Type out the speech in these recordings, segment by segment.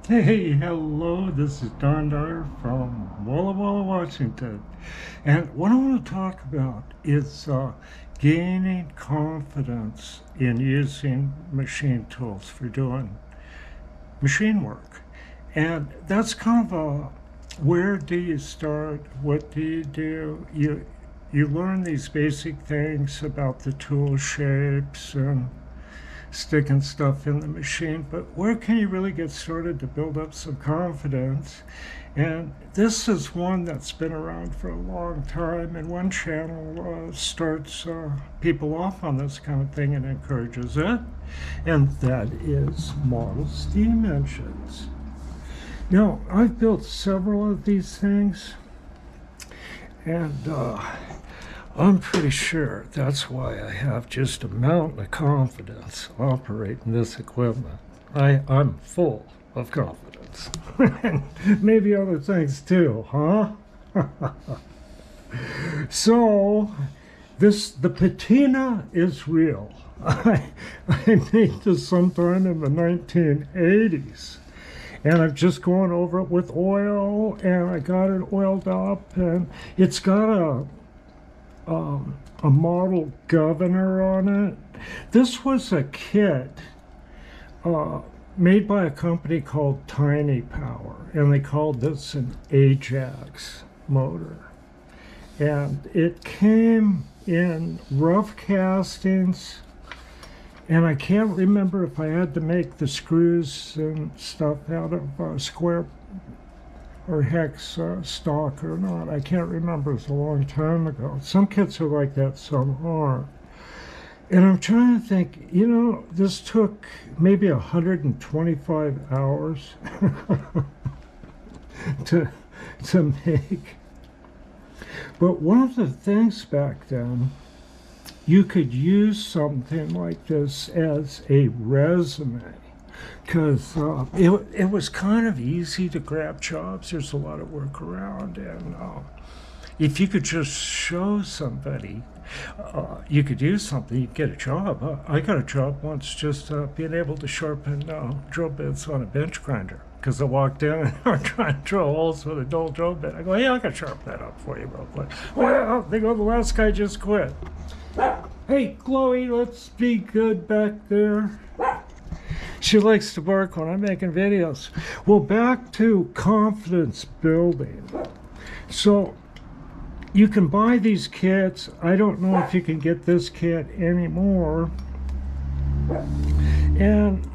Hey, hello, this is Don Dyer from Walla Walla, Washington. And what I want to talk about is gaining confidence in using machine tools for doing machine work. And that's kind of a where do you start? What do you do? You learn these basic things about the tool shapes and sticking stuff in the machine, but where can you really get started to build up some confidence? And this is one that's been around for a long time, and one channel starts people off on this kind of thing and encourages it, and that is model steam engines. Now, I've built several of these things, and I'm pretty sure that's why I have just a mountain of confidence operating this equipment. I'm full of confidence. And maybe other things too, huh? So, the patina is real. I made this sometime in the 1980s. And I've just gone over it with oil, and I got it oiled up, and it's got a model governor on it. This was a kit made by a company called Tiny Power, and they called this an Ajax motor. And it came in rough castings, and I can't remember if I had to make the screws and stuff out of square or hex stock or not. I can't remember. It was a long time ago. Some kits are like that, some aren't. And I'm trying to think, this took maybe 125 hours to make. But one of the things back then, you could use something like this as a resume, because it was kind of easy to grab jobs. There's a lot of work around, and if you could just show somebody you could use something, you'd get a job. I got a job once just being able to sharpen drill bits on a bench grinder, because I walked in and they were trying to drill holes with a dull drill bit. I go, hey, I can sharpen that up for you real quick. Well, they go, the last guy just quit. Hey, Chloe, let's be good back there. She likes to bark when I'm making videos. Well, back to confidence building. So you can buy these kits. I don't know if you can get this kit anymore. And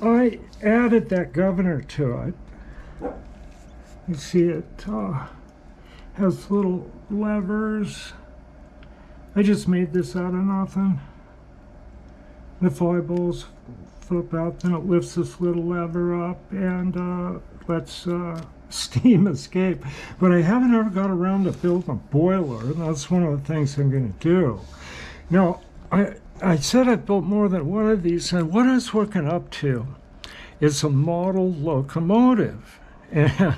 I added that governor to it. You see it has little levers. I just made this out of nothing. The fireballs flip out, then it lifts this little lever up and lets steam escape. But I haven't ever got around to building a boiler, and that's one of the things I'm going to do. Now, I said I built more than one of these, and what I was working up to is a model locomotive. And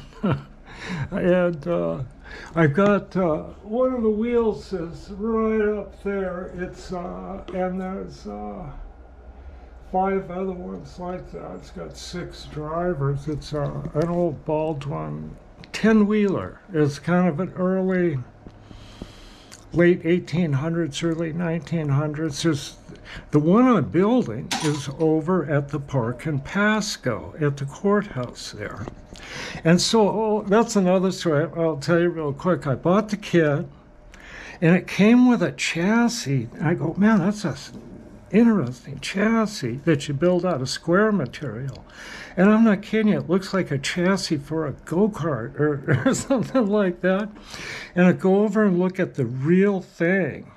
I've got one of the wheels is right up there. It's and there's 5 other ones like that. It's got 6 drivers. It's an old Baldwin 10-wheeler. It's kind of an late 1800s, early 1900s. The one I'm building is over at the park in Pasco, at the courthouse there. And so that's another story I'll tell you real quick. I bought the kit, and it came with a chassis. I go, man, that's a interesting chassis that you build out of square material. And I'm not kidding you, it looks like a chassis for a go-kart or something like that. And I go over and look at the real thing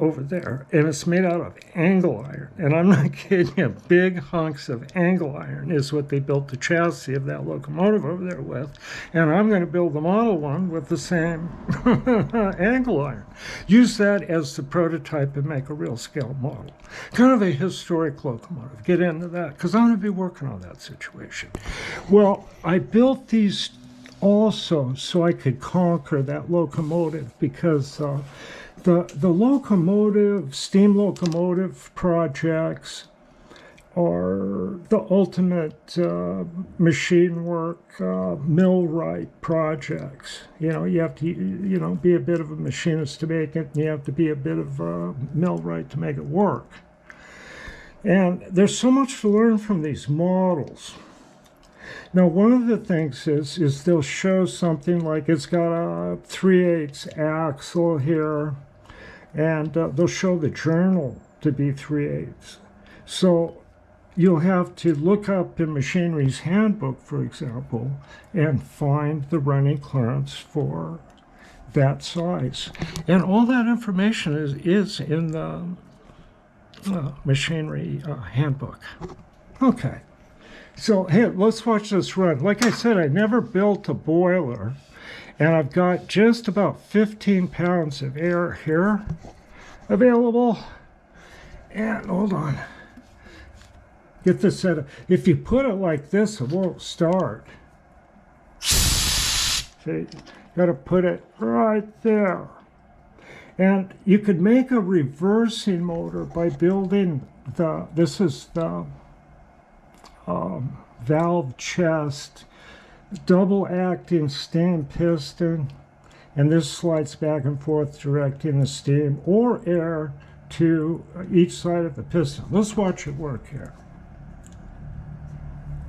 over there, and it's made out of angle iron. And I'm not kidding you, big hunks of angle iron is what they built the chassis of that locomotive over there with. And I'm going to build the model one with the same angle iron. Use that as the prototype and make a real scale model. Kind of a historic locomotive. Get into that, because I'm going to be working on that situation. Well, I built these also so I could conquer that locomotive, because the locomotive, steam locomotive projects are the ultimate machine work millwright projects. You know, you have to, you know, be a bit of a machinist to make it, and you have to be a bit of a millwright to make it work. And there's so much to learn from these models. Now, one of the things is they'll show something like it's got a 3/8 axle here, and they'll show the journal to be 3/8. So you'll have to look up in Machinery's Handbook, for example, and find the running clearance for that size. And all that information is in the Machinery Handbook. Okay. So, hey, let's watch this run. Like I said, I never built a boiler, and I've got just about 15 pounds of air here available. And hold on. Get this set up. If you put it like this, it won't start. See, got to put it right there. And you could make a reversing motor by building this is the valve chest, double acting steam piston, and this slides back and forth directing the steam or air to each side of the piston. Let's watch it work here.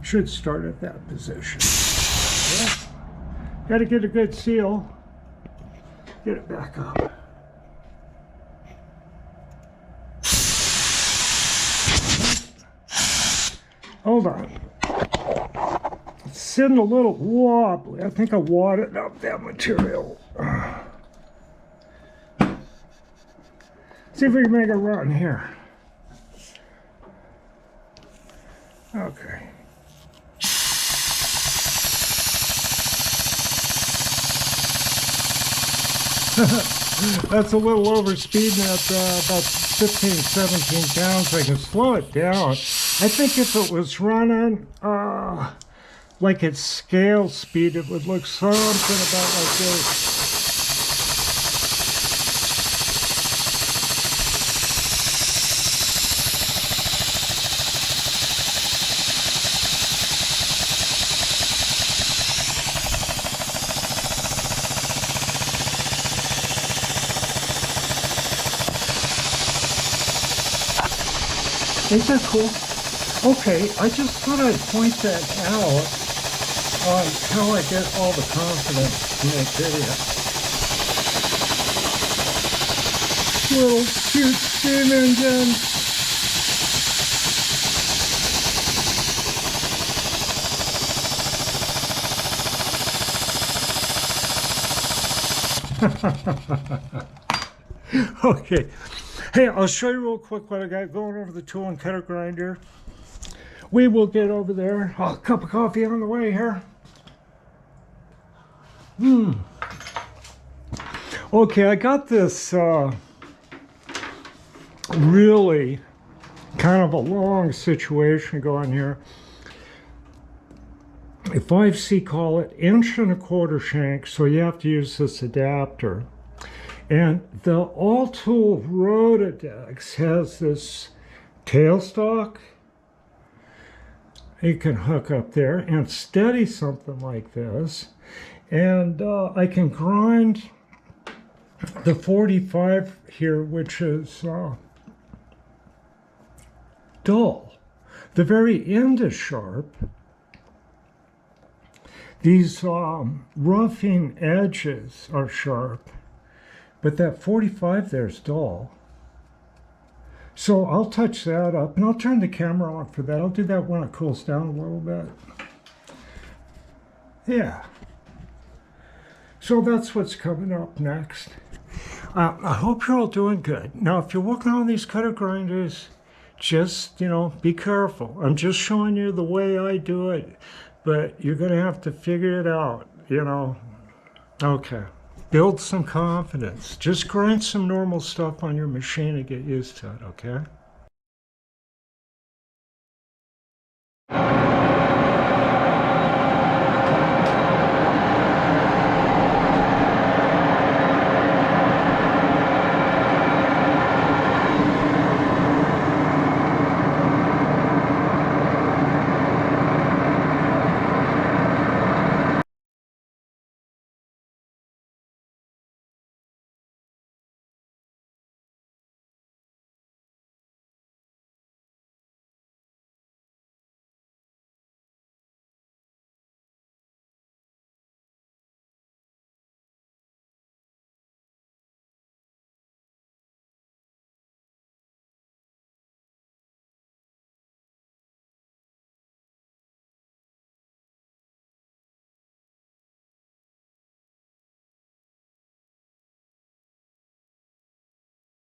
Should start at that position. Yeah. Got to get a good seal. Get it back up. Hold on. It's sitting a little wobbly. I think I wadded up that material. See if we can make a run here. Okay. That's a little over speeding at about 15, 17 pounds. I can slow it down. I think if it was running like its scale speed, it would look something about like this. Ain't that cool? Okay, I just thought I'd point that out on how I get all the confidence to make videos. Little cute steam engine. Okay. Hey, I'll show you real quick what I got going over the tool and cutter grinder. We will get over there. Oh, a cup of coffee on the way here. Okay, I got this really kind of a long situation going here. A 5C collet, 1¼ shank, so you have to use this adapter. And the all-tool Rotodex has this tailstock you can hook up there and steady something like this. And I can grind the 45 here, which is dull. The very end is sharp. These roughing edges are sharp. But that 45 there is dull. So I'll touch that up, and I'll turn the camera on for that. I'll do that when it cools down a little bit. Yeah. So that's what's coming up next. I hope you're all doing good. Now, if you're working on these cutter grinders, just, you know, be careful. I'm just showing you the way I do it, but you're going to have to figure it out, you know. Okay. Build some confidence. Just grind some normal stuff on your machine and get used to it, okay?